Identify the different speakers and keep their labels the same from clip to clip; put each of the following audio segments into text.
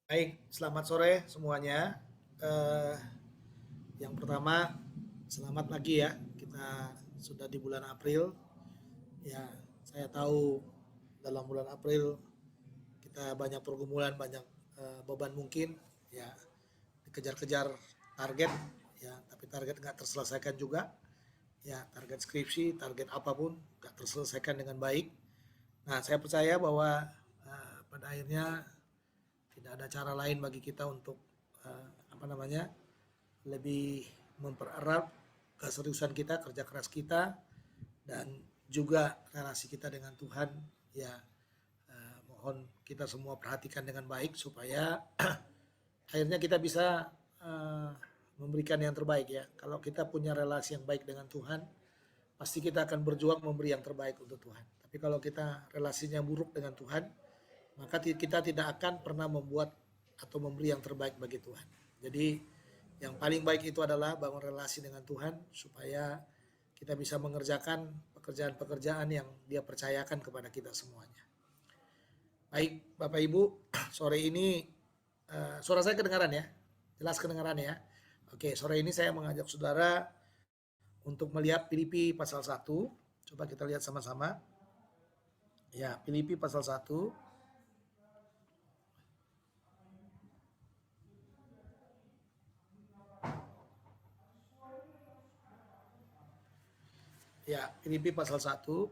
Speaker 1: Baik, selamat sore semuanya. Eh, yang pertama, selamat pagi ya. Kita sudah di bulan April. Ya, saya tahu dalam bulan April kita banyak pergumulan, banyak beban mungkin. Ya, dikejar-kejar target. Ya, tapi target nggak terselesaikan juga. Ya, target skripsi, target apapun nggak terselesaikan dengan baik. Nah, saya percaya bahwa pada akhirnya tidak ada cara lain bagi kita untuk apa namanya lebih mempererat keseriusan kita, kerja keras kita, dan juga relasi kita dengan Tuhan. Ya, mohon kita semua perhatikan dengan baik supaya akhirnya kita bisa memberikan yang terbaik ya. Kalau kita punya relasi yang baik dengan Tuhan, pasti kita akan berjuang memberi yang terbaik untuk Tuhan. Tapi kalau kita relasinya buruk dengan Tuhan, maka kita tidak akan pernah membuat atau memberi yang terbaik bagi Tuhan. Jadi yang paling baik itu adalah bangun relasi dengan Tuhan supaya kita bisa mengerjakan pekerjaan-pekerjaan yang Dia percayakan kepada kita semuanya. Baik, Bapak Ibu, sore ini suara saya kedengaran ya? Jelas kedengaran ya? Oke, sore ini saya mengajak saudara untuk melihat Filipi pasal 1. Coba kita lihat sama-sama. Ya, Filipi pasal 1. Ya, Filipi pasal 1.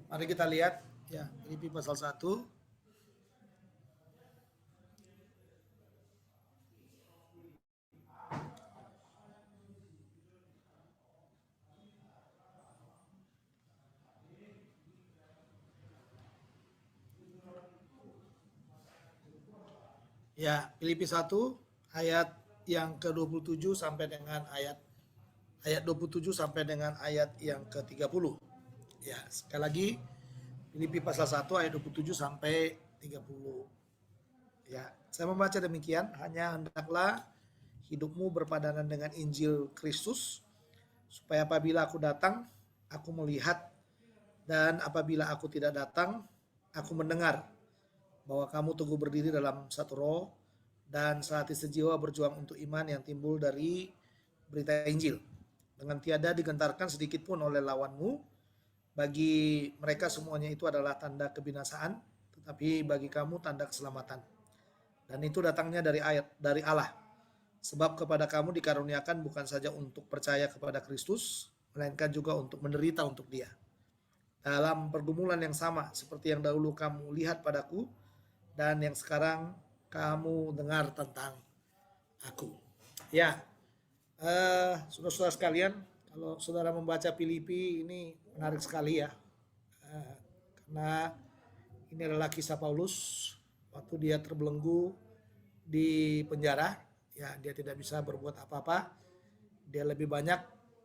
Speaker 1: Mari kita lihat ya, Filipi pasal 1. Ya, Filipi 1 ayat yang ke-27 sampai dengan ayat 27 sampai dengan ayat yang ke-30. Ya, sekali lagi Filipi pasal 1 ayat 27 sampai 30. Ya, saya membaca demikian, hanya hendaklah hidupmu berpadanan dengan Injil Kristus, supaya apabila aku datang, aku melihat, dan apabila aku tidak datang, aku mendengar bahwa kamu teguh berdiri dalam satu roh dan sehati sejiwa berjuang untuk iman yang timbul dari berita Injil, dengan tiada digentarkan sedikit pun oleh lawanmu. Bagi mereka semuanya itu adalah tanda kebinasaan, tetapi bagi kamu tanda keselamatan. Dan itu datangnya dari Allah. Sebab kepada kamu dikaruniakan bukan saja untuk percaya kepada Kristus, melainkan juga untuk menderita untuk Dia. Dalam pergumulan yang sama seperti yang dahulu kamu lihat padaku dan yang sekarang kamu dengar tentang aku. Ya, saudara-saudara sekalian, kalau saudara membaca Filipi ini menarik sekali ya, eh, karena ini adalah kisah Paulus waktu dia terbelenggu di penjara. Ya, dia tidak bisa berbuat apa-apa. Dia lebih banyak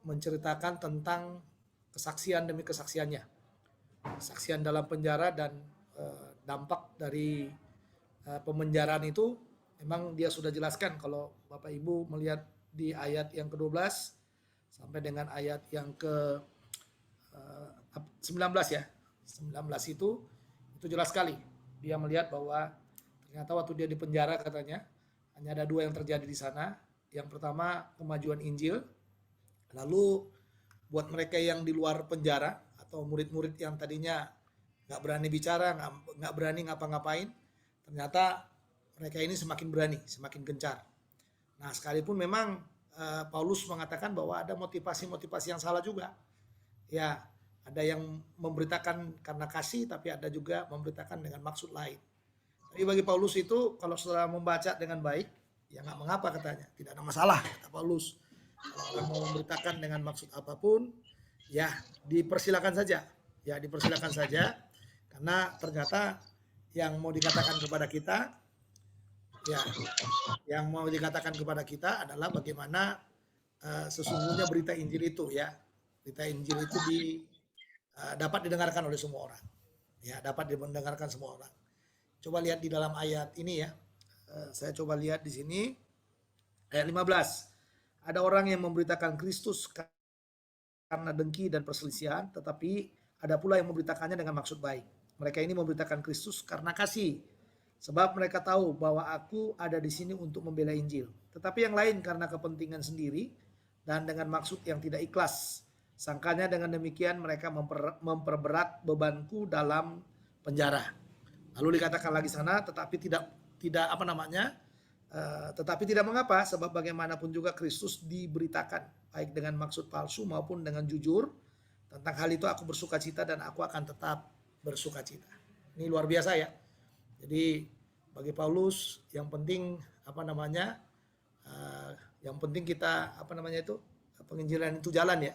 Speaker 1: menceritakan tentang kesaksian demi kesaksiannya, kesaksian dalam penjara dan dampak dari pemenjaraan itu. Memang dia sudah jelaskan, kalau Bapak Ibu melihat di ayat yang ke-12 sampai dengan ayat yang ke 19 ya. 19 itu jelas sekali. Dia melihat bahwa ternyata waktu dia di penjara katanya hanya ada dua yang terjadi di sana. Yang pertama kemajuan Injil, lalu buat mereka yang di luar penjara atau murid-murid yang tadinya nggak berani bicara, nggak berani ngapa-ngapain, ternyata mereka ini semakin berani, semakin gencar. Nah, sekalipun memang Paulus mengatakan bahwa ada motivasi-motivasi yang salah juga. Ya, ada yang memberitakan karena kasih, tapi ada juga memberitakan dengan maksud lain. Tapi bagi Paulus itu, kalau saudara membaca dengan baik, ya nggak mengapa katanya, tidak ada masalah kata Paulus. Kalau orang mau memberitakan dengan maksud apapun, ya dipersilakan saja, ya dipersilakan saja, karena ternyata yang mau dikatakan kepada kita, ya yang mau dikatakan kepada kita adalah bagaimana sesungguhnya berita Injil itu ya, berita Injil itu dapat didengarkan oleh semua orang, ya dapat didengarkan semua orang. Coba lihat di dalam ayat ini ya, saya coba lihat di sini ayat 15. Ada orang yang memberitakan Kristus karena dengki dan perselisihan, tetapi ada pula yang memberitakannya dengan maksud baik. Mereka ini memberitakan Kristus karena kasih, sebab mereka tahu bahwa aku ada di sini untuk membela Injil. Tetapi yang lain karena kepentingan sendiri dan dengan maksud yang tidak ikhlas. Sangkanya dengan demikian mereka memperberat bebanku dalam penjara. Lalu dikatakan lagi sana, tetapi tidak apa namanya, tetapi tidak mengapa, sebab bagaimanapun juga Kristus diberitakan, baik dengan maksud palsu maupun dengan jujur. Tentang hal itu aku bersukacita dan aku akan tetap bersukacita. Ini luar biasa ya. Jadi bagi Paulus yang penting apa namanya, yang penting kita apa namanya itu, penginjilan itu jalan ya.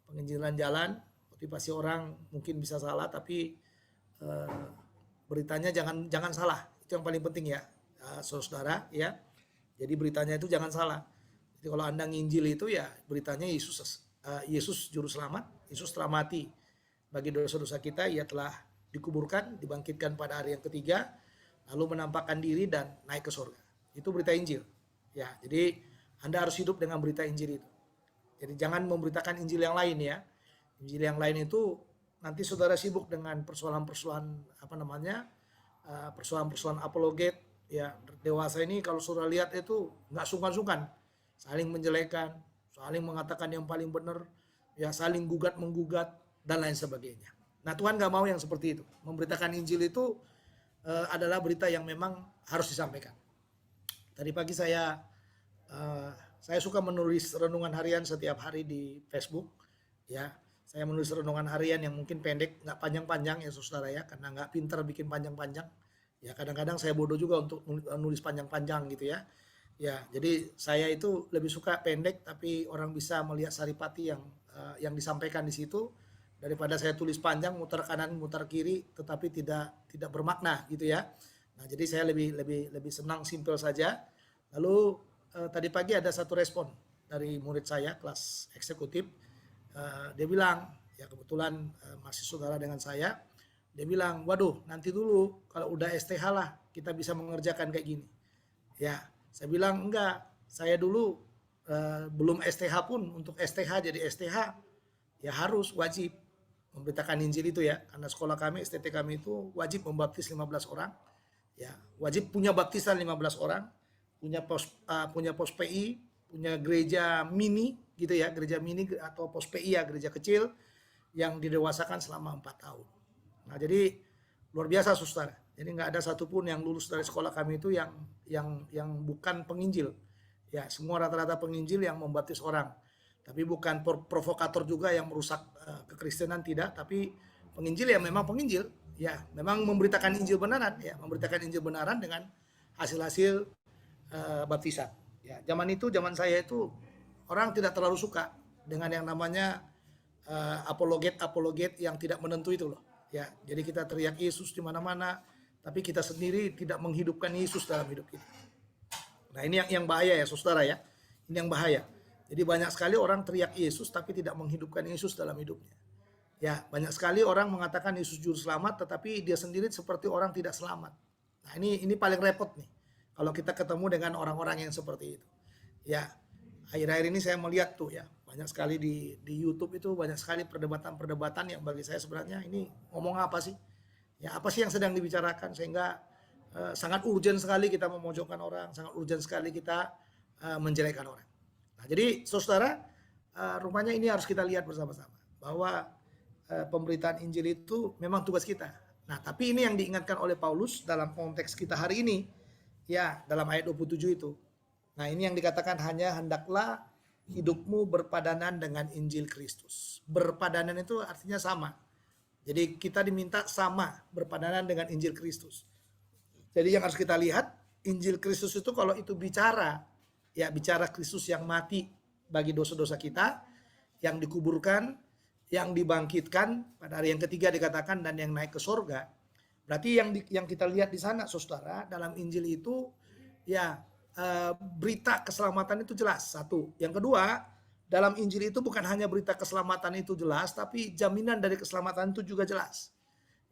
Speaker 1: Penginjilan jalan, motivasi orang mungkin bisa salah, tapi beritanya jangan salah. Itu yang paling penting ya, saudara ya. Jadi beritanya itu jangan salah. Jadi kalau Anda nginjil itu ya beritanya Yesus juru selamat, Yesus telah mati bagi dosa-dosa kita, ia telah dikuburkan, dibangkitkan pada hari yang ketiga, lalu menampakkan diri dan naik ke surga. Itu berita Injil. Ya, jadi Anda harus hidup dengan berita Injil itu. Jadi jangan memberitakan Injil yang lain ya. Injil yang lain itu nanti saudara sibuk dengan persoalan-persoalan apa namanya, persoalan-persoalan apologet ya. Dewasa ini kalau saudara lihat itu nggak sungkan-sungkan saling menjelekan, saling mengatakan yang paling benar, ya saling gugat menggugat dan lain sebagainya. Nah Tuhan nggak mau yang seperti itu. Memberitakan Injil itu adalah berita yang memang harus disampaikan. Tadi pagi saya suka menulis renungan harian setiap hari di Facebook. Ya, saya menulis renungan harian yang mungkin pendek, nggak panjang-panjang ya saudara ya, karena nggak pintar bikin panjang-panjang. Ya kadang-kadang saya bodoh juga untuk nulis panjang-panjang gitu ya. Ya, jadi saya itu lebih suka pendek tapi orang bisa melihat saripati yang disampaikan di situ, daripada saya tulis panjang muter kanan muter kiri tetapi tidak bermakna gitu ya. Nah, jadi saya lebih senang simpel saja. Lalu tadi pagi ada satu respon dari murid saya kelas eksekutif. Dia bilang, ya kebetulan masih saudara dengan saya. Dia bilang, waduh nanti dulu kalau udah STH lah kita bisa mengerjakan kayak gini. Ya, saya bilang enggak, saya dulu belum STH pun, untuk STH jadi STH ya harus wajib memberitakan Injil itu ya. Karena sekolah kami, STT kami itu wajib membaptis 15 orang. Ya, wajib punya baptisan 15 orang, punya pos PI, punya gereja mini gitu ya, gereja mini atau pos PI ya, gereja kecil yang didewasakan selama 4 tahun. Nah, jadi luar biasa saudara. Jadi nggak ada satupun yang lulus dari sekolah kami itu yang bukan penginjil. Ya, semua rata-rata penginjil yang membaptis orang. Tapi bukan provokator juga yang merusak kekristenan, tidak. Tapi penginjil ya memang penginjil. Ya, memang memberitakan Injil benaran. Ya, memberitakan Injil benaran dengan hasil-hasil baptisan. Ya, zaman saya itu orang tidak terlalu suka dengan yang namanya apologet yang tidak menentu itu loh. Ya, jadi kita teriak Yesus di mana-mana, tapi kita sendiri tidak menghidupkan Yesus dalam hidup kita. Nah, ini yang bahaya ya, saudara ya. Ini yang bahaya. Jadi banyak sekali orang teriak Yesus tapi tidak menghidupkan Yesus dalam hidupnya. Ya, banyak sekali orang mengatakan Yesus juru selamat, tetapi dia sendiri seperti orang tidak selamat. Nah, ini paling repot nih. Kalau kita ketemu dengan orang-orang yang seperti itu. Ya, akhir-akhir ini saya melihat tuh ya, banyak sekali di YouTube itu banyak sekali perdebatan-perdebatan yang bagi saya sebenarnya ini ngomong apa sih? Ya, apa sih yang sedang dibicarakan, sehingga sangat urgent sekali kita memojokkan orang, sangat urgent sekali kita menjelekkan orang. Nah, jadi saudara, rupanya ini harus kita lihat bersama-sama bahwa pemberitaan Injil itu memang tugas kita. Nah, tapi ini yang diingatkan oleh Paulus dalam konteks kita hari ini, ya dalam ayat 27 itu. Nah, ini yang dikatakan, hanya hendaklah hidupmu berpadanan dengan Injil Kristus. Berpadanan itu artinya sama. Jadi kita diminta sama berpadanan dengan Injil Kristus. Jadi yang harus kita lihat, Injil Kristus itu kalau itu bicara, ya bicara Kristus yang mati bagi dosa-dosa kita, yang dikuburkan, yang dibangkitkan pada hari yang ketiga dikatakan, dan yang naik ke surga. Berarti yang kita lihat di sana saudara, dalam Injil itu ya berita keselamatan itu jelas, satu. Yang kedua, dalam Injil itu bukan hanya berita keselamatan itu jelas, tapi jaminan dari keselamatan itu juga jelas.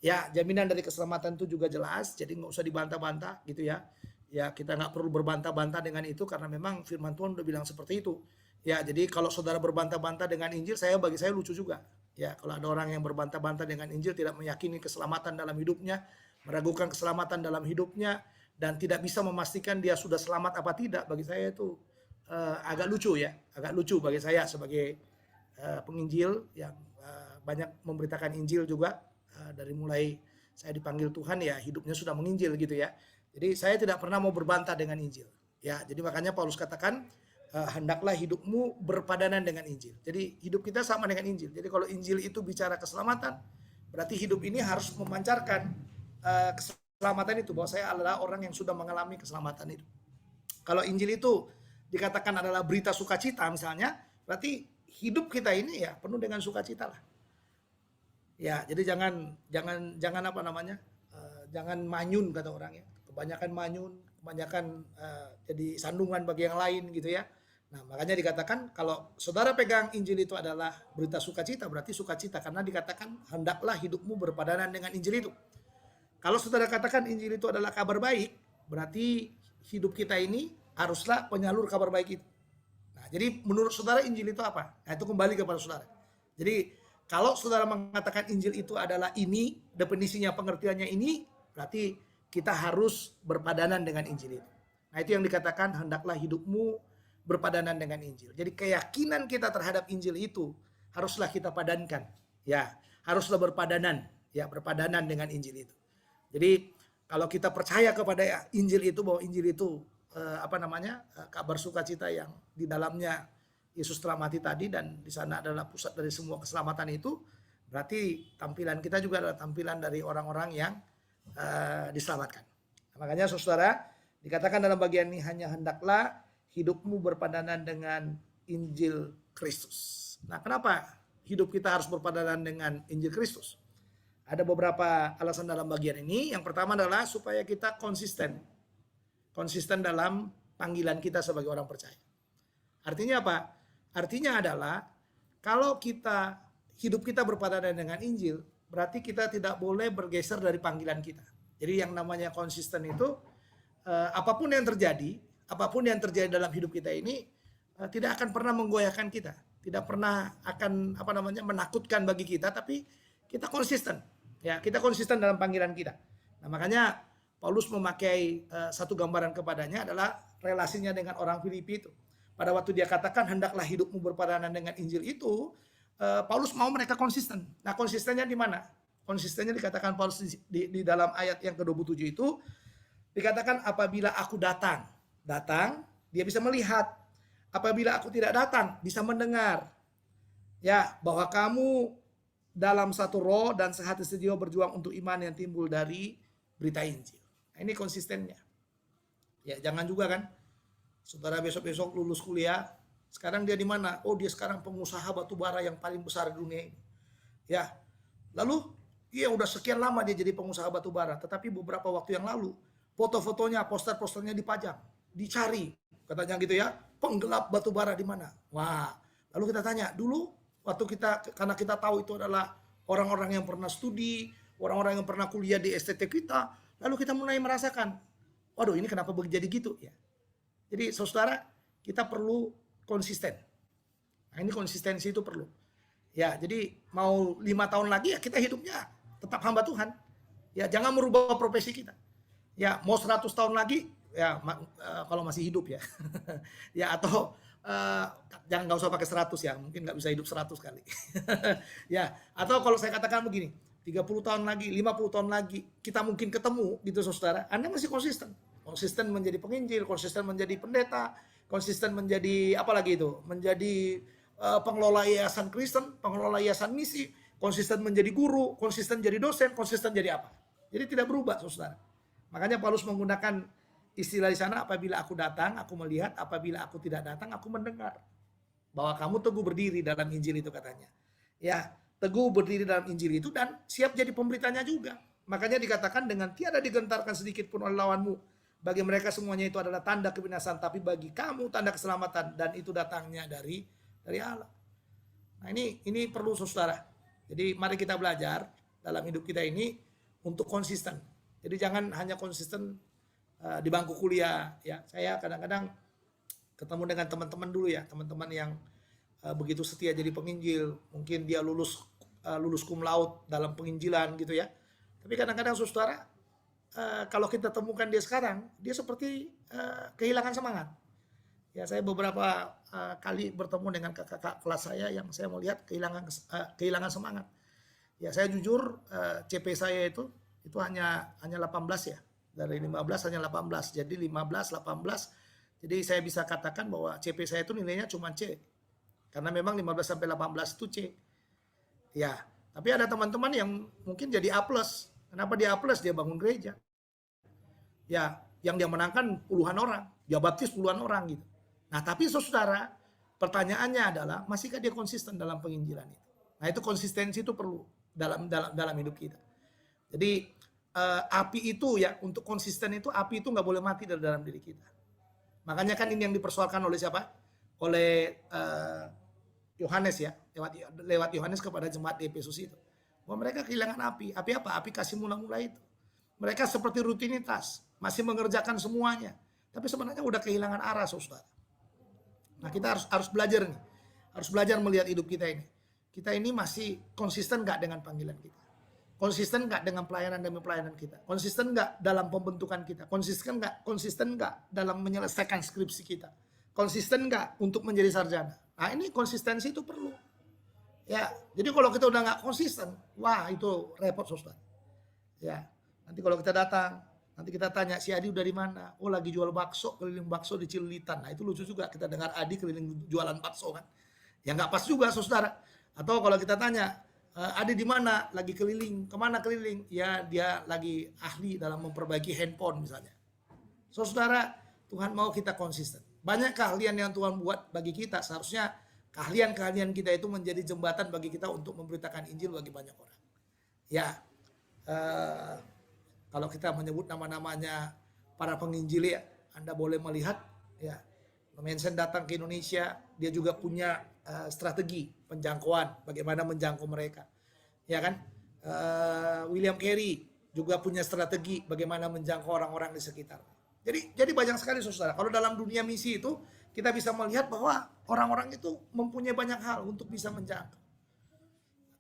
Speaker 1: Ya, jaminan dari keselamatan itu juga jelas, jadi nggak usah dibantah-bantah gitu ya. Ya, kita nggak perlu berbantah-bantah dengan itu karena memang firman Tuhan udah bilang seperti itu. Ya, jadi kalau saudara berbantah-bantah dengan Injil, bagi saya lucu juga. Ya, kalau ada orang yang berbantah-bantah dengan Injil, tidak meyakini keselamatan dalam hidupnya, meragukan keselamatan dalam hidupnya, dan tidak bisa memastikan dia sudah selamat apa tidak, bagi saya itu agak lucu ya, agak lucu bagi saya sebagai penginjil yang banyak memberitakan Injil juga. Dari mulai saya dipanggil Tuhan ya hidupnya sudah menginjil gitu ya. Jadi saya tidak pernah mau berbantah dengan Injil. Ya, jadi makanya Paulus katakan hendaklah hidupmu berpadanan dengan Injil. Jadi hidup kita sama dengan Injil. Jadi kalau Injil itu bicara keselamatan, berarti hidup ini harus memancarkan keselamatan itu, bahwa saya adalah orang yang sudah mengalami keselamatan itu. Kalau Injil itu dikatakan adalah berita sukacita misalnya, berarti hidup kita ini ya penuh dengan sukacita lah. Ya, jadi jangan apa namanya? Jangan manyun kata orang ya. Kebanyakan manyun, kebanyakan jadi sandungan bagi yang lain gitu ya. Nah, makanya dikatakan kalau saudara pegang Injil itu adalah berita sukacita, berarti sukacita karena dikatakan hendaklah hidupmu berpadanan dengan Injil itu. Kalau saudara katakan Injil itu adalah kabar baik, berarti hidup kita ini haruslah penyalur kabar baik itu. Nah, jadi menurut saudara Injil itu apa? Nah, itu kembali kepada saudara. Jadi kalau saudara mengatakan Injil itu adalah ini, definisinya pengertiannya ini, berarti kita harus berpadanan dengan Injil itu. Nah, itu yang dikatakan hendaklah hidupmu berpadanan dengan Injil. Jadi keyakinan kita terhadap Injil itu haruslah kita padankan. Ya, haruslah berpadanan, ya, berpadanan dengan Injil itu. Jadi kalau kita percaya kepada Injil itu, bahwa Injil itu kabar sukacita yang di dalamnya Yesus telah mati tadi dan di sana adalah pusat dari semua keselamatan itu, berarti tampilan kita juga adalah tampilan dari orang-orang yang diselamatkan. Nah, makanya saudara dikatakan dalam bagian ini hanya hendaklah hidupmu berpadanan dengan Injil Kristus. Nah, kenapa hidup kita harus berpadanan dengan Injil Kristus? Ada beberapa alasan dalam bagian ini. Yang pertama adalah supaya kita konsisten. Konsisten dalam panggilan kita sebagai orang percaya. Artinya apa? Artinya adalah kalau hidup kita berpadanan dengan Injil, berarti kita tidak boleh bergeser dari panggilan kita. Jadi yang namanya konsisten itu apapun yang terjadi dalam hidup kita ini tidak akan pernah menggoyahkan kita, tidak pernah akan menakutkan bagi kita, tapi kita konsisten. Ya, kita konsisten dalam panggilan kita. Nah, makanya Paulus memakai satu gambaran kepadanya adalah relasinya dengan orang Filipi itu. Pada waktu dia katakan hendaklah hidupmu berpadanan dengan Injil itu, Paulus mau mereka konsisten. Nah, konsistennya di mana? Konsistennya dikatakan Paulus di dalam ayat yang ke-27 itu dikatakan apabila aku datang, dia bisa melihat. Apabila aku tidak datang, bisa mendengar. Ya, bahwa kamu dalam satu roh dan sehati sejiwa berjuang untuk iman yang timbul dari berita Injil. Nah, ini konsistennya. Ya, jangan juga kan saudara besok-besok lulus kuliah, sekarang dia di mana? Oh, dia sekarang pengusaha batu bara yang paling besar di dunia ini. Ya. Lalu dia udah sekian lama dia jadi pengusaha batu bara, tetapi beberapa waktu yang lalu foto-fotonya, poster-posternya dipajang, dicari, katanya gitu ya, penggelap batu bara di mana? Wah, lalu kita tanya, dulu waktu karena kita tahu itu adalah orang-orang yang pernah studi, orang-orang yang pernah kuliah di STT kita, lalu kita mulai merasakan, waduh ini kenapa jadi gitu ya. Jadi saudara, kita perlu konsisten. Nah, ini konsistensi itu perlu. Ya, jadi mau 5 tahun lagi ya kita hidupnya tetap hamba Tuhan. Ya, jangan merubah profesi kita. Ya, mau 100 tahun lagi ya kalau masih hidup ya. Ya, atau jangan nggak usah pakai 100 ya, mungkin nggak bisa hidup 100 kali. Ya, atau kalau saya katakan begini, 30 tahun lagi, 50 tahun lagi kita mungkin ketemu gitu saudara, Anda masih konsisten. Konsisten menjadi penginjil, konsisten menjadi pendeta, konsisten menjadi apalagi itu, menjadi pengelola yayasan Kristen, pengelola yayasan misi, konsisten menjadi guru, konsisten jadi dosen, konsisten jadi apa. Jadi tidak berubah saudara. Makanya Paulus menggunakan istilah di sana, apabila aku datang, aku melihat, apabila aku tidak datang, aku mendengar. Bahwa kamu teguh berdiri dalam Injil itu katanya. Ya, teguh berdiri dalam Injil itu dan siap jadi pemberitanya juga. Makanya dikatakan dengan tiada digentarkan sedikit pun oleh lawanmu. Bagi mereka semuanya itu adalah tanda kebinasan, tapi bagi kamu tanda keselamatan, dan itu datangnya dari Allah. Nah, ini perlu saudara. Jadi mari kita belajar dalam hidup kita ini untuk konsisten. Jadi jangan hanya konsisten di bangku kuliah ya. Saya kadang-kadang ketemu dengan teman-teman dulu ya, teman-teman yang begitu setia jadi penginjil. Mungkin dia lulus lulus cum laude dalam penginjilan gitu ya. Tapi kadang-kadang saudara, kalau kita temukan dia sekarang, dia seperti kehilangan semangat. Ya, saya beberapa kali bertemu dengan kakak-kakak kelas saya yang saya melihat kehilangan semangat. Ya, saya jujur, CP saya itu hanya 18 ya. Dari 15 hanya 18. Jadi 15, 18. Jadi saya bisa katakan bahwa CP saya itu nilainya cuma C. Karena memang 15 sampai 18 itu C. Ya, tapi ada teman-teman yang mungkin jadi A+. Kenapa dia A+? Dia bangun gereja. Ya, yang dia menangkan puluhan orang, dia baptis puluhan orang gitu. Nah, tapi saudara, pertanyaannya adalah masihkah dia konsisten dalam penginjilan itu? Nah, itu konsistensi itu perlu dalam hidup kita. Jadi api itu ya, untuk konsisten itu, api itu nggak boleh mati dari dalam diri kita. Makanya kan ini yang dipersoalkan oleh siapa? Oleh Yohanes ya, lewat Yohanes kepada jemaat di Efesus itu. Bahwa mereka kehilangan api. Api apa? Api kasih mula-mula itu. Mereka seperti rutinitas, masih mengerjakan semuanya. Tapi sebenarnya udah kehilangan arah, saudara. Nah, kita harus belajar nih. Harus belajar melihat hidup kita ini. Kita ini masih konsisten nggak dengan panggilan kita? Konsisten nggak dengan pelayanan demi pelayanan kita? Konsisten nggak dalam pembentukan kita? Konsisten nggak dalam menyelesaikan skripsi kita? Konsisten nggak untuk menjadi sarjana? Nah, ini konsistensi itu perlu. Ya, jadi kalau kita udah nggak konsisten, wah itu repot, saudara. Ya, nanti kalau kita datang, nanti kita tanya, si Adi udah di mana? Oh, lagi jual bakso, keliling bakso di Cililitan. Nah, itu lucu juga kita dengar Adi keliling jualan bakso kan. Ya nggak pas juga, saudara. Atau kalau kita tanya, Adi di mana? Lagi keliling. Kemana keliling? Ya, dia lagi ahli dalam memperbaiki handphone misalnya. Saudara, Tuhan mau kita konsisten. Banyak keahlian yang Tuhan buat bagi kita. Seharusnya keahlian-keahlian kita itu menjadi jembatan bagi kita untuk memberitakan Injil bagi banyak orang. Ya, kalau kita menyebut nama-namanya para penginjil ya, Anda boleh melihat ya, Mensen datang ke Indonesia, dia juga punya strategi penjangkauan, bagaimana menjangkau mereka, ya kan? William Carey juga punya strategi bagaimana menjangkau orang-orang di sekitar. Jadi banyak sekali, saudara. Kalau dalam dunia misi itu kita bisa melihat bahwa orang-orang itu mempunyai banyak hal untuk bisa menjangkau.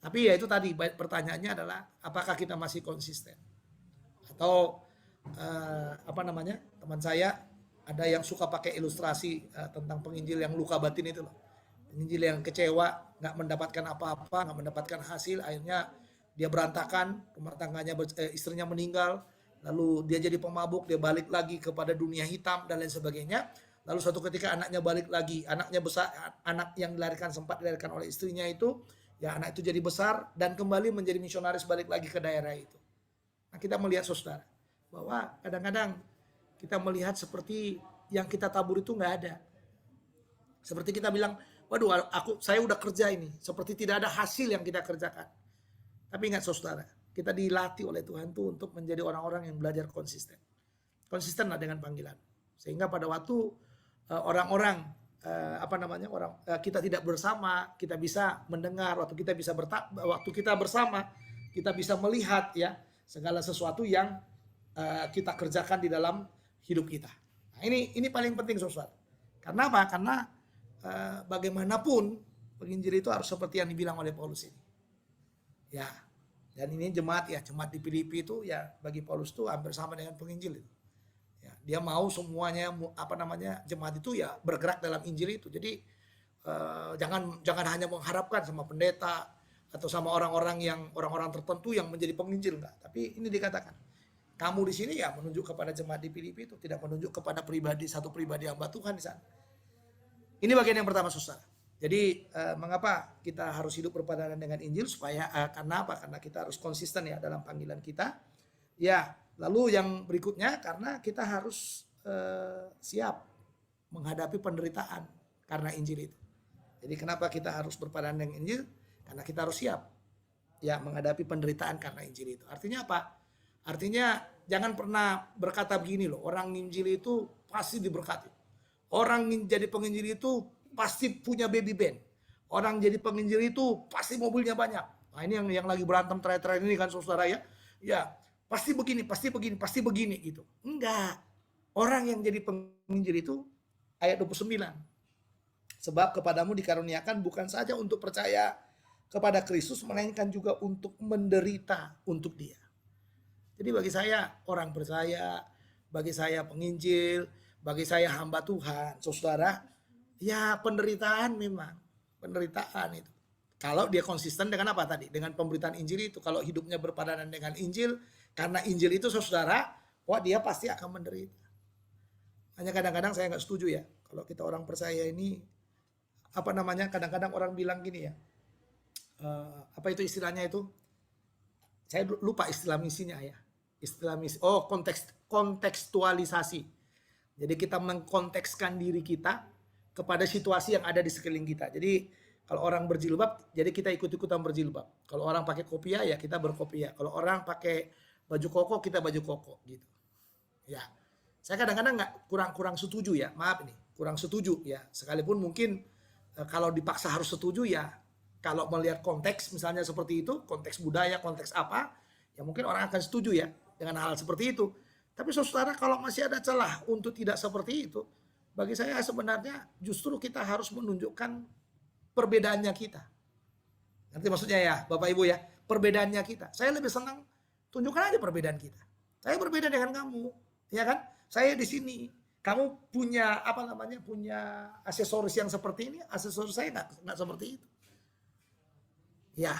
Speaker 1: Tapi ya itu tadi, pertanyaannya adalah apakah kita masih konsisten? Atau teman saya ada yang suka pakai ilustrasi tentang penginjil yang luka batin itu loh. Penginjil yang kecewa, nggak mendapatkan apa-apa, nggak mendapatkan hasil, akhirnya dia berantakan, rumah tangganya, istrinya meninggal, lalu dia jadi pemabuk, dia balik lagi kepada dunia hitam dan lain sebagainya. Lalu suatu ketika anaknya balik lagi, anaknya besar, anak yang sempat dilahirkan oleh istrinya itu, ya anak itu jadi besar dan kembali menjadi misionaris balik lagi ke daerah itu. Nah, kita melihat, saudara, bahwa kadang-kadang kita melihat seperti yang kita tabur itu nggak ada. Seperti kita bilang, waduh, saya udah kerja ini, seperti tidak ada hasil yang kita kerjakan. Tapi ingat, saudara, kita dilatih oleh Tuhan tuh untuk menjadi orang-orang yang belajar konsisten. Konsistenlah dengan panggilan. Sehingga pada waktu orang-orang kita tidak bersama, kita bisa mendengar, waktu kita bersama, kita bisa melihat ya segala sesuatu yang kita kerjakan di dalam hidup kita. Nah, ini paling penting, saudara. Karena apa? Karena bagaimanapun penginjil itu harus seperti yang dibilang oleh Paulus ini. Ya, dan ini jemaat di Filipi itu ya bagi Paulus itu hampir sama dengan penginjil itu. Ya, dia mau semuanya jemaat itu ya bergerak dalam Injil itu. Jadi jangan hanya mengharapkan sama pendeta atau sama orang-orang tertentu yang menjadi penginjil, enggak. Tapi ini dikatakan, kamu di sini ya menunjuk kepada jemaat di Filipi itu, tidak menunjuk kepada satu pribadi hamba Tuhan di sana. Ini bagian yang pertama, saudara. Jadi mengapa kita harus hidup berpadanan dengan Injil? Supaya karena apa? Karena kita harus konsisten ya dalam panggilan kita. Ya, lalu yang berikutnya karena kita harus siap menghadapi penderitaan karena Injil itu. Jadi kenapa kita harus berpadanan dengan Injil? Karena kita harus siap ya menghadapi penderitaan karena Injil itu. Artinya apa? Artinya jangan pernah berkata begini loh, orang Injil itu pasti diberkati. Orang jadi penginjil itu pasti punya baby band. Orang jadi penginjil itu pasti mobilnya banyak. Nah, ini yang lagi berantem terakhir ini kan, saudara ya. Ya, pasti begini gitu. Enggak. Orang yang jadi penginjil itu ayat 29. Sebab kepadamu dikaruniakan bukan saja untuk percaya kepada Kristus, melainkan juga untuk menderita untuk Dia. Jadi bagi saya orang percaya, bagi saya penginjil, bagi saya hamba Tuhan, saudara, ya penderitaan memang, penderitaan itu. Kalau dia konsisten dengan apa tadi? Dengan pemberitaan Injil itu. Kalau hidupnya berpadanan dengan Injil, karena Injil itu saudara, wah dia pasti akan menderita. Hanya kadang-kadang saya nggak setuju ya. Kalau kita orang percaya ini, apa namanya, kadang-kadang orang bilang gini ya, apa itu istilahnya itu? Saya lupa istilah misinya ya. Istilah misi, kontekstualisasi. Jadi kita mengkontekskan diri kita kepada situasi yang ada di sekeliling kita. Jadi kalau orang berjilbab, jadi kita ikut-ikutan berjilbab. Kalau orang pakai kopiah, ya kita berkopiah. Kalau orang pakai baju koko, kita baju koko gitu. Ya, saya kadang-kadang nggak kurang setuju ya. Maaf ini, kurang setuju ya. Sekalipun mungkin kalau dipaksa harus setuju ya. Kalau melihat konteks misalnya seperti itu, konteks budaya, konteks apa, ya mungkin orang akan setuju ya dengan hal seperti itu. Tapi saudara, kalau masih ada celah untuk tidak seperti itu, bagi saya sebenarnya justru kita harus menunjukkan perbedaannya kita. Nanti maksudnya ya Bapak Ibu ya, perbedaannya kita. Saya lebih senang tunjukkan aja perbedaan kita. Saya berbeda dengan kamu, ya kan? Saya di sini, kamu punya apa namanya, punya aksesoris yang seperti ini, aksesoris saya nggak seperti itu. Ya,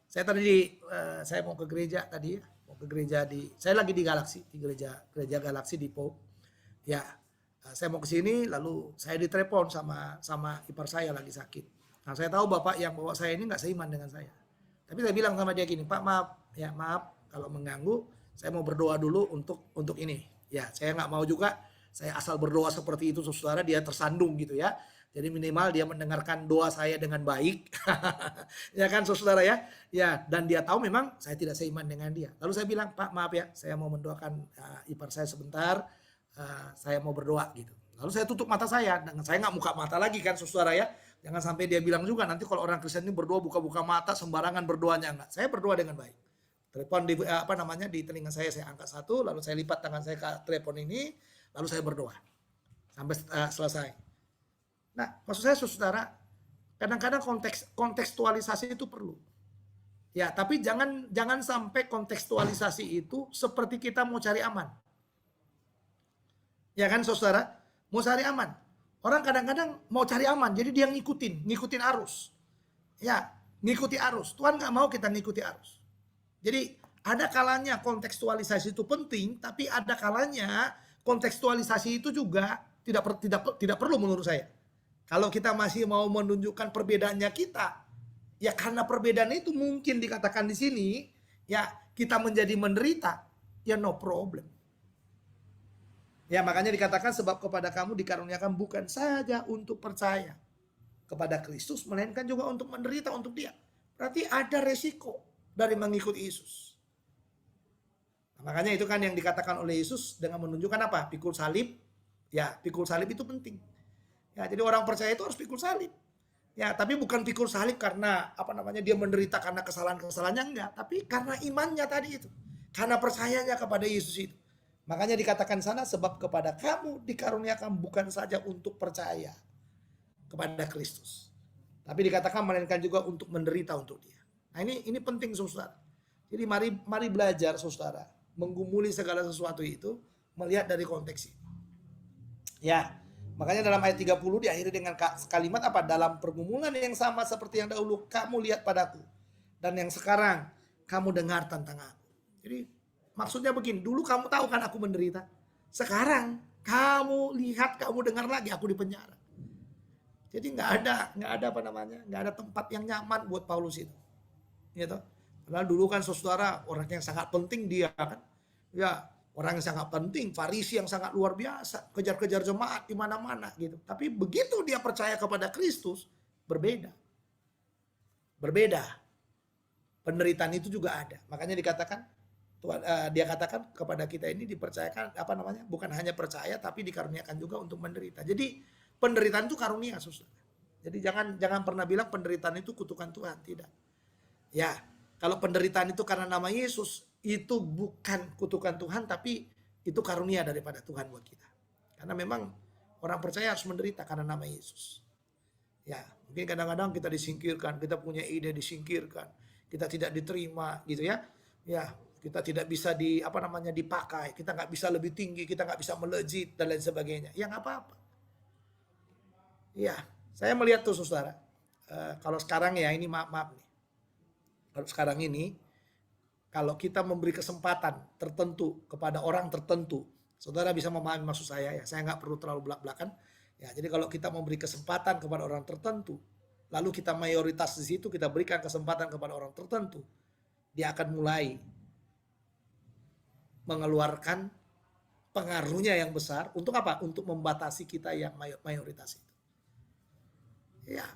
Speaker 1: saya tadi saya mau ke gereja tadi, mau ke gereja saya lagi di Galaxy, di gereja Galaxy di Po. Ya, saya mau ke sini, lalu saya ditelepon sama ipar saya lagi sakit. Nah, saya tahu bapak yang bawa saya ini nggak seiman dengan saya. Tapi saya bilang sama dia gini, Pak maaf kalau mengganggu, saya mau berdoa dulu untuk ini. Ya, saya nggak mau juga saya asal berdoa seperti itu, saudara, dia tersandung gitu ya. Jadi minimal dia mendengarkan doa saya dengan baik, ya kan saudara ya. Ya, dan dia tahu memang saya tidak seiman dengan dia. Lalu saya bilang, Pak maaf ya, saya mau mendoakan ipar saya sebentar, saya mau berdoa gitu. Lalu saya tutup mata saya, dan saya nggak buka mata lagi kan saudara ya. Jangan sampai dia bilang juga nanti kalau orang Kristen ini berdoa buka-buka mata sembarangan berdoanya, enggak. Saya berdoa dengan baik. Telepon di telinga saya angkat satu, lalu saya lipat tangan saya ke telepon ini, lalu saya berdoa sampai selesai. Nah, maksud saya saudara, kadang-kadang kontekstualisasi itu perlu. Ya, tapi jangan sampai kontekstualisasi itu seperti kita mau cari aman. Ya kan saudara, mau cari aman. Orang kadang-kadang mau cari aman, jadi dia ngikutin arus. Ya, ngikuti arus. Tuhan nggak mau kita ngikuti arus. Jadi ada kalanya kontekstualisasi itu penting, tapi ada kalanya kontekstualisasi itu juga tidak perlu menurut saya. Kalau kita masih mau menunjukkan perbedaannya kita, ya karena perbedaan itu mungkin dikatakan di sini, ya kita menjadi menderita, ya no problem. Ya makanya dikatakan sebab kepada kamu dikaruniakan bukan saja untuk percaya kepada Kristus, melainkan juga untuk menderita untuk Dia. Berarti ada resiko dari mengikuti Yesus. Nah, makanya itu kan yang dikatakan oleh Yesus dengan menunjukkan apa? Pikul salib. Ya, pikul salib itu penting. Ya, jadi orang percaya itu harus pikul salib. Ya, tapi bukan pikul salib karena apa namanya dia menderita karena kesalahan-kesalahannya, enggak, tapi karena imannya tadi itu. Karena percayanya kepada Yesus itu. Makanya dikatakan sana sebab kepada kamu dikaruniakan bukan saja untuk percaya kepada Kristus, tapi dikatakan melainkan juga untuk menderita untuk Dia. Nah, ini penting saudara. Jadi mari belajar saudara menggumuli segala sesuatu itu melihat dari konteks ini. Ya, makanya dalam ayat 30 diakhiri dengan kalimat apa? Dalam pergumulan yang sama seperti yang dahulu kamu lihat padaku dan yang sekarang kamu dengar tentang aku. Jadi maksudnya begini, dulu kamu tahu kan aku menderita. Sekarang kamu lihat, kamu dengar lagi aku di penjara. Jadi nggak ada tempat yang nyaman buat Paulus itu. Gitu. Padahal dulu kan saudara orang yang sangat penting dia kan. Ya, orang yang sangat penting, Farisi yang sangat luar biasa, kejar-kejar jemaat di mana-mana gitu. Tapi begitu dia percaya kepada Kristus, berbeda. Berbeda. Penderitaan itu juga ada. Makanya dikatakan Tuhan, dia katakan kepada kita ini dipercayakan bukan hanya percaya tapi dikaruniakan juga untuk menderita. Jadi penderitaan itu karunia, saudara. Jadi jangan pernah bilang penderitaan itu kutukan Tuhan, tidak. Ya, kalau penderitaan itu karena nama Yesus, itu bukan kutukan Tuhan tapi itu karunia daripada Tuhan buat kita. Karena memang orang percaya harus menderita karena nama Yesus. Ya, mungkin kadang-kadang kita disingkirkan, kita punya ide disingkirkan, kita tidak diterima gitu ya. Ya, kita tidak bisa dipakai, kita nggak bisa lebih tinggi, kita nggak bisa melejit dan lain sebagainya. Ya nggak apa-apa. Ya, saya melihat tuh saudara, kalau sekarang ya ini maaf nih. Kalau sekarang ini, kalau kita memberi kesempatan tertentu kepada orang tertentu, saudara bisa memahami maksud saya ya. Saya nggak perlu terlalu belak-belakan. Ya, jadi kalau kita memberi kesempatan kepada orang tertentu, lalu kita mayoritas di situ, kita berikan kesempatan kepada orang tertentu, dia akan mulai mengeluarkan pengaruhnya yang besar untuk apa? Untuk membatasi kita yang mayoritas itu. Ya,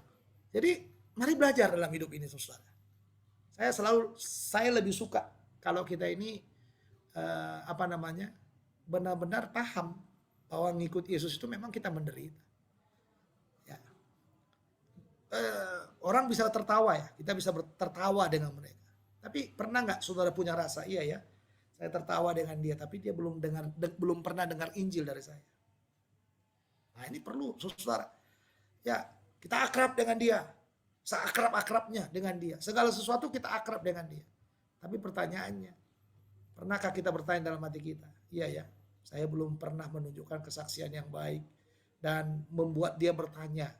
Speaker 1: jadi mari belajar dalam hidup ini, saudara. Saya lebih suka kalau kita ini benar-benar paham bahwa ngikut Yesus itu memang kita menderita. Ya. Orang bisa tertawa ya, kita bisa tertawa dengan mereka. Tapi pernah nggak saudara punya rasa, iya ya, saya tertawa dengan dia, tapi dia belum pernah dengar Injil dari saya. Nah ini perlu saudara. Ya, kita akrab dengan dia, seakrab-akrabnya dengan dia. Segala sesuatu kita akrab dengan dia. Tapi pertanyaannya, pernahkah kita bertanya dalam hati kita, iya ya, saya belum pernah menunjukkan kesaksian yang baik dan membuat dia bertanya,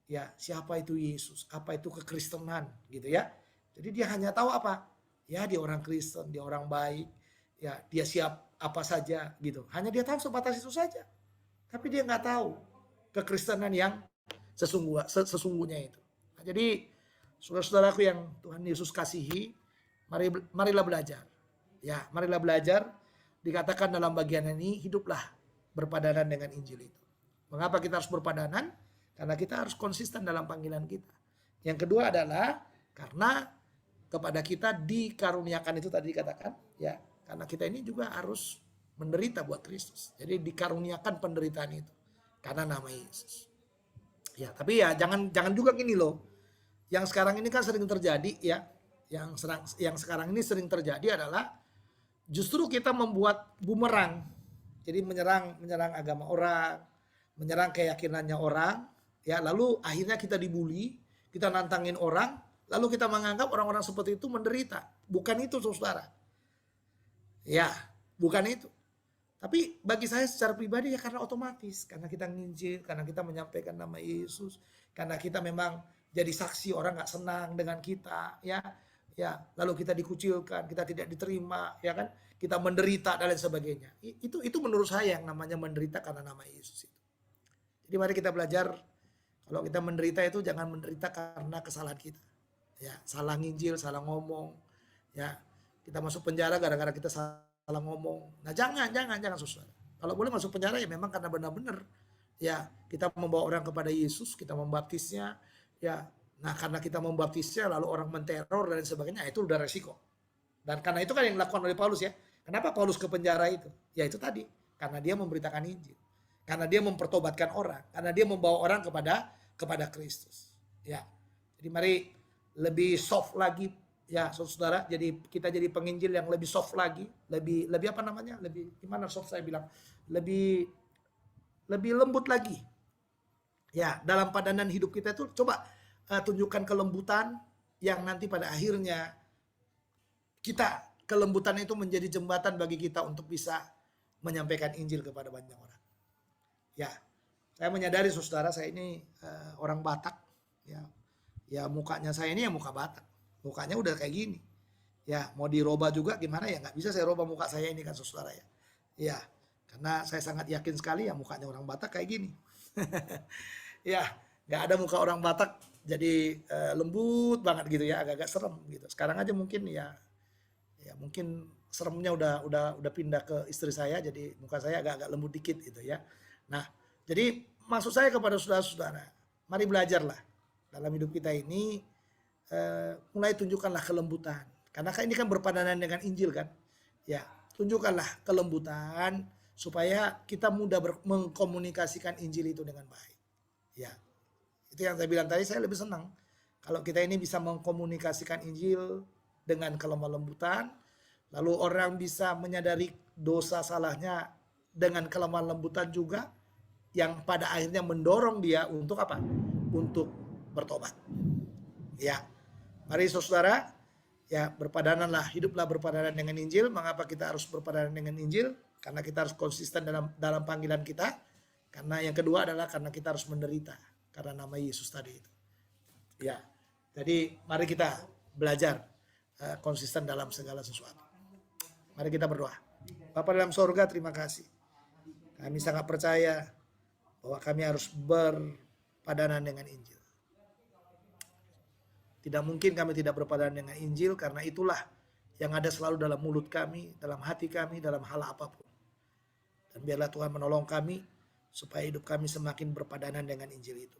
Speaker 1: ya siapa itu Yesus, apa itu kekristenan gitu ya. Jadi dia hanya tahu apa? Ya dia orang Kristen, dia orang baik, ya dia siap apa saja gitu. Hanya dia tahu sebatas itu saja. Tapi dia nggak tahu kekristenan yang sesungguhnya itu. Nah, jadi saudara-saudaraku yang Tuhan Yesus kasihi, marilah belajar. Ya, marilah belajar. Dikatakan dalam bagian ini, hiduplah berpadanan dengan Injil itu. Mengapa kita harus berpadanan? Karena kita harus konsisten dalam panggilan kita. Yang kedua adalah karena kepada kita dikaruniakan, itu tadi dikatakan, ya, karena kita ini juga harus menderita buat Kristus. Jadi dikaruniakan penderitaan itu karena nama Yesus. Ya, tapi ya jangan juga gini loh. Yang sekarang ini kan sering terjadi ya. Yang sekarang ini sering terjadi adalah justru kita membuat bumerang. Jadi menyerang agama orang, menyerang keyakinannya orang, ya, lalu akhirnya kita dibully, kita nantangin orang, lalu kita menganggap orang-orang seperti itu menderita. Bukan itu, saudara. Ya, bukan itu. Tapi bagi saya secara pribadi ya karena otomatis, karena kita nginjil, karena kita menyampaikan nama Yesus, karena kita memang jadi saksi, orang nggak senang dengan kita, ya, lalu kita dikucilkan, kita tidak diterima, ya kan, kita menderita dan lain sebagainya. Itu menurut saya yang namanya menderita karena nama Yesus itu. Jadi mari kita belajar, kalau kita menderita itu jangan menderita karena kesalahan kita, ya, salah nginjil, salah ngomong, ya, kita masuk penjara gara-gara kita salah ngomong. Nah jangan saudara. Kalau boleh masuk penjara ya memang karena benar-benar ya kita membawa orang kepada Yesus, kita membaptisnya, ya. Nah karena kita membaptisnya lalu orang menteror dan sebagainya, itu udah resiko. Dan karena itu kan yang dilakukan oleh Paulus ya. Kenapa Paulus ke penjara itu? Ya itu tadi, karena dia memberitakan Injil, karena dia mempertobatkan orang, karena dia membawa orang kepada Kristus. Ya. Jadi mari lebih soft lagi. Ya, saudara, jadi kita jadi penginjil yang lebih soft lagi, lebih apa namanya? Lebih gimana soft saya bilang? Lebih lembut lagi. Ya, dalam padanan hidup kita itu coba tunjukkan kelembutan yang nanti pada akhirnya kelembutan itu menjadi jembatan bagi kita untuk bisa menyampaikan Injil kepada banyak orang. Ya, saya menyadari saudara, saya ini orang Batak, ya. Ya mukanya saya ini ya muka Batak. Mukanya udah kayak gini. Ya, mau dirubah juga gimana ya, nggak bisa saya rubah muka saya ini kan saudara ya. Ya, karena saya sangat yakin sekali ya mukanya orang Batak kayak gini. Ya, nggak ada muka orang Batak jadi lembut banget gitu ya, agak-agak serem gitu. Sekarang aja mungkin ya mungkin seremnya udah pindah ke istri saya, jadi muka saya agak-agak lembut dikit gitu ya. Nah, jadi maksud saya kepada saudara-saudara, mari belajarlah dalam hidup kita ini. Mulai tunjukkanlah kelembutan, karena ini kan berpadanan dengan Injil kan, ya, tunjukkanlah kelembutan supaya kita mudah mengkomunikasikan Injil itu dengan baik, ya. Itu yang saya bilang tadi, saya lebih senang kalau kita ini bisa mengkomunikasikan Injil dengan kelemah lembutan, lalu orang bisa menyadari dosa salahnya dengan kelemah lembutan juga, yang pada akhirnya mendorong dia untuk apa? Untuk bertobat. Ya, mari saudara, ya berpadananlah, hiduplah berpadanan dengan Injil. Mengapa kita harus berpadanan dengan Injil? Karena kita harus konsisten dalam panggilan kita. Karena yang kedua adalah karena kita harus menderita karena nama Yesus tadi itu. Ya, jadi mari kita belajar konsisten dalam segala sesuatu. Mari kita berdoa. Bapa dalam sorga, terima kasih. Kami sangat percaya bahwa kami harus berpadanan dengan Injil. Tidak mungkin kami tidak berpadanan dengan Injil, karena itulah yang ada selalu dalam mulut kami, dalam hati kami, dalam hal apapun. Dan biarlah Tuhan menolong kami supaya hidup kami semakin berpadanan dengan Injil itu.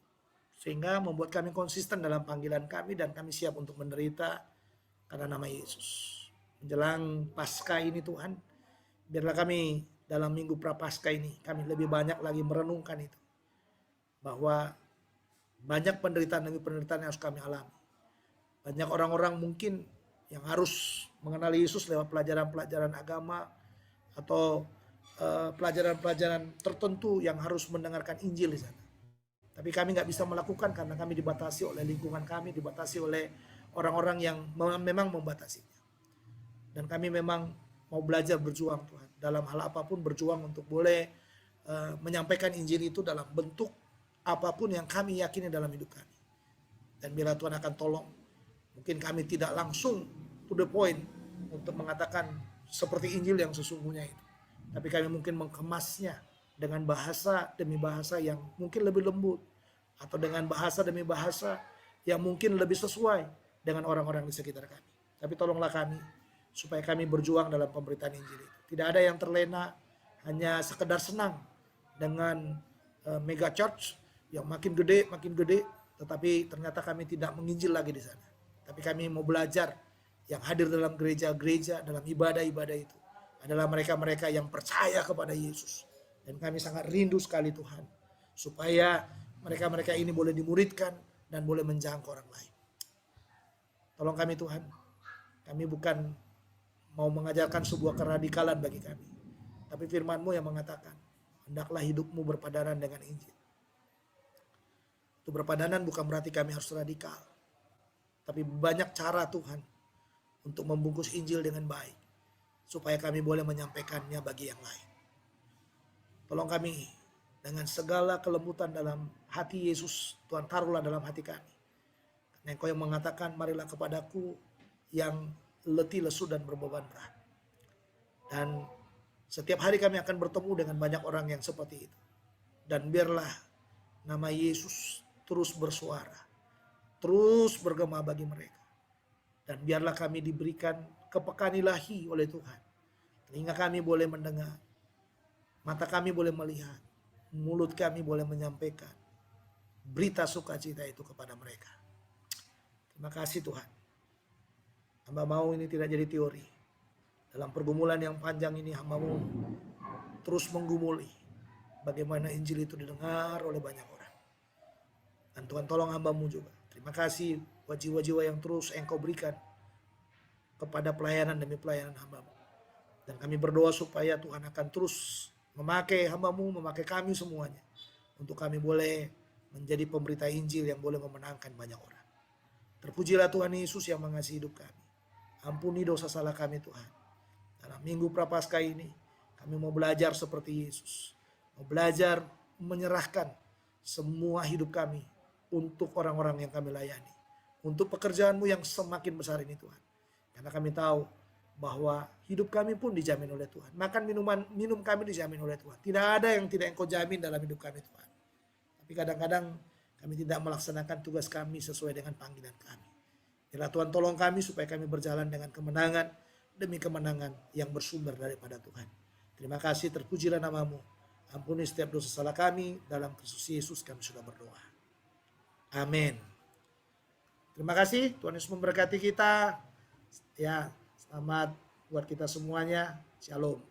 Speaker 1: Sehingga membuat kami konsisten dalam panggilan kami dan kami siap untuk menderita karena nama Yesus. Menjelang Paskah ini Tuhan, biarlah kami dalam minggu Prapaskah ini kami lebih banyak lagi merenungkan itu. Bahwa banyak penderitaan demi penderitaan yang harus kami alami. Banyak orang-orang mungkin yang harus mengenali Yesus lewat pelajaran-pelajaran agama atau pelajaran-pelajaran tertentu yang harus mendengarkan Injil di sana. Tapi kami nggak bisa melakukan karena kami dibatasi oleh lingkungan kami, dibatasi oleh orang-orang yang memang membatasinya. Dan kami memang mau belajar berjuang Tuhan. Dalam hal apapun berjuang untuk boleh menyampaikan Injil itu dalam bentuk apapun yang kami yakini dalam hidup kami. Dan bila Tuhan akan tolong, mungkin kami tidak langsung to the point untuk mengatakan seperti Injil yang sesungguhnya itu. Tapi kami mungkin mengemasnya dengan bahasa demi bahasa yang mungkin lebih lembut. Atau dengan bahasa demi bahasa yang mungkin lebih sesuai dengan orang-orang di sekitar kami. Tapi tolonglah kami supaya kami berjuang dalam pemberitaan Injil itu. Tidak ada yang terlena hanya sekedar senang dengan mega church yang makin gede, tetapi ternyata kami tidak menginjil lagi di sana. Tapi kami mau belajar yang hadir dalam gereja-gereja, dalam ibadah-ibadah itu adalah mereka-mereka yang percaya kepada Yesus. Dan kami sangat rindu sekali Tuhan, supaya mereka-mereka ini boleh dimuridkan dan boleh menjangkau orang lain. Tolong kami Tuhan, kami bukan mau mengajarkan sebuah keradikalan bagi kami. Tapi firman-Mu yang mengatakan, hendaklah hidupmu berpadanan dengan Injil. Itu berpadanan bukan berarti kami harus radikal. Tapi banyak cara Tuhan untuk membungkus Injil dengan baik. Supaya kami boleh menyampaikannya bagi yang lain. Tolong kami dengan segala kelembutan dalam hati Yesus, Tuhan taruhlah dalam hati kami. Karena Engkau yang mengatakan, marilah kepadaku yang letih, lesu, dan berbeban berat. Dan setiap hari kami akan bertemu dengan banyak orang yang seperti itu. Dan biarlah nama Yesus terus bersuara, terus bergema bagi mereka. Dan biarlah kami diberikan kepekaan ilahi oleh Tuhan. Telinga kami boleh mendengar, mata kami boleh melihat, mulut kami boleh menyampaikan berita sukacita itu kepada mereka. Terima kasih Tuhan. Hamba mau ini tidak jadi teori. Dalam pergumulan yang panjang ini hamba-Mu terus menggumuli bagaimana Injil itu didengar oleh banyak orang. Dan Tuhan tolong hamba-Mu juga. Terima kasih buat jiwa-jiwa yang terus Engkau berikan kepada pelayanan demi pelayanan hamba-Mu. Dan kami berdoa supaya Tuhan akan terus memakai hamba-Mu, memakai kami semuanya. Untuk kami boleh menjadi pemberita Injil yang boleh memenangkan banyak orang. Terpujilah Tuhan Yesus yang mengasihi hidup kami. Ampuni dosa salah kami Tuhan. Dalam minggu Prapaskah ini kami mau belajar seperti Yesus. Mau belajar menyerahkan semua hidup kami untuk orang-orang yang kami layani. Untuk pekerjaan-Mu yang semakin besar ini Tuhan. Karena kami tahu bahwa hidup kami pun dijamin oleh Tuhan. Makan minum kami dijamin oleh Tuhan. Tidak ada yang tidak Engkau jamin dalam hidup kami Tuhan. Tapi kadang-kadang kami tidak melaksanakan tugas kami sesuai dengan panggilan kami. Biarlah Tuhan tolong kami supaya kami berjalan dengan kemenangan demi kemenangan yang bersumber daripada Tuhan. Terima kasih, terpujilah nama-Mu. Ampuni setiap dosa salah kami. Dalam Kristus Yesus kami sudah berdoa. Amin. Terima kasih. Tuhan Yesus memberkati kita. Ya, selamat buat kita semuanya. Shalom.